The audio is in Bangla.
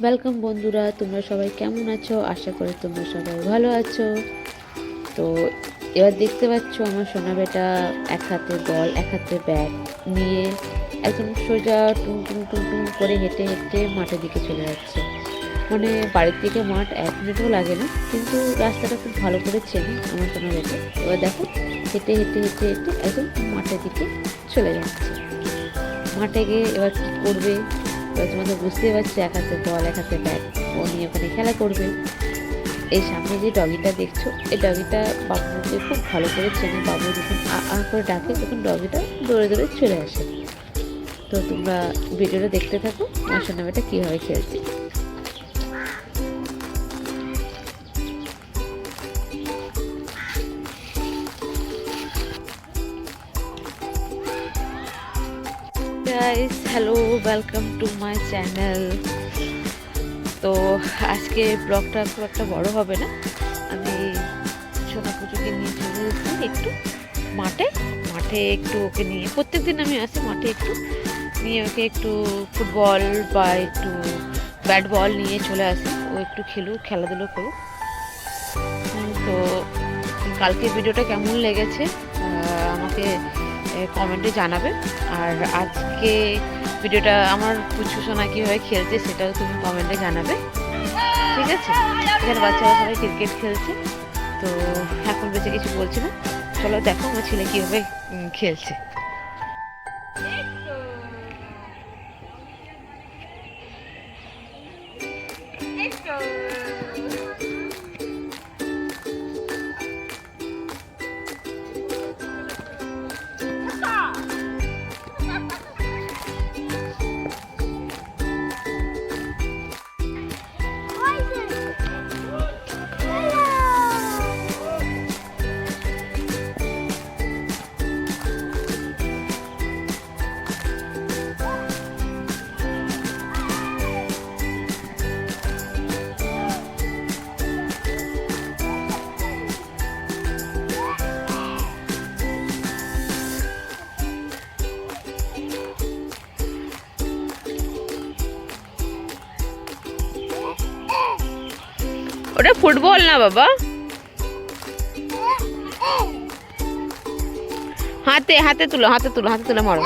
ওয়েলকাম বন্ধুরা, তোমরা সবাই কেমন আছো? আশা করি তোমরা সবাই ভালো আছো। তো এবার দেখতে পাচ্ছ আমার সোনা বেটা এক হাতে বল এক হাতে ব্যাট নিয়ে একদম সোজা টুং টুং টুং টুং করে হেঁটে হেঁটে মাঠের দিকে চলে যাচ্ছে। মানে বাড়ির থেকে মাঠ 1 মিনিটও লাগে না, কিন্তু রাস্তাটা খুব ভালো করে চেনে আমার সোনা বেটা। এবার দেখো হেঁটে হেঁটে হেঁটে হেঁটে একদম মাঠের দিকে চলে যাচ্ছে। মাঠে গিয়ে এবার কী করবে? এবার তোমাদের বুঝতেই পারছি, এক হাতে বল এক হাতে ব্যাট ও নিয়ে ওখানে খেলা করবে। এই সামনে যে ডগিটা দেখছো, এই ডগিটা বাবুকে খুব ভালো করে চেনে। বাবু যখন আ করে ডাকে তখন ডগিটা দৌড়ে দৌড়ে চলে আসে। তো তোমরা ভিডিওটা দেখতে থাকো আমার সোনামেটা কীভাবে খেলছে। Guys, hello, welcome to my channel. তো আজকে ব্লগটা খুব একটা বড় হবে না। আমি সোনা পুজোকে নিয়ে চলে এসেছি একটু মাঠে একটু ওকে নিয়ে, প্রত্যেকদিন আমি আসি মাঠে একটু নিয়ে ওকে একটু ফুটবল বা একটু ব্যাট বল নিয়ে চলে আসি, ও একটু খেলুক, খেলাধুলো করুক। তো কালকে ভিডিওটা কেমন লেগেছে আমাকে কমেন্টে জানাবে। আর আজকে ভিডিওটা আমার পুচু সোনা কীভাবে খেলছে সেটাও তুমি কমেন্টে জানাবে, ঠিক আছে? এখানে বাচ্চারা সবাই ক্রিকেট খেলছে। তো এখন বেশি কিছু বলছি না, চলো দেখো আমার ছেলে কীভাবে খেলছে। ওটা ফুটবল না বাবা, হাতে তুলো মারো।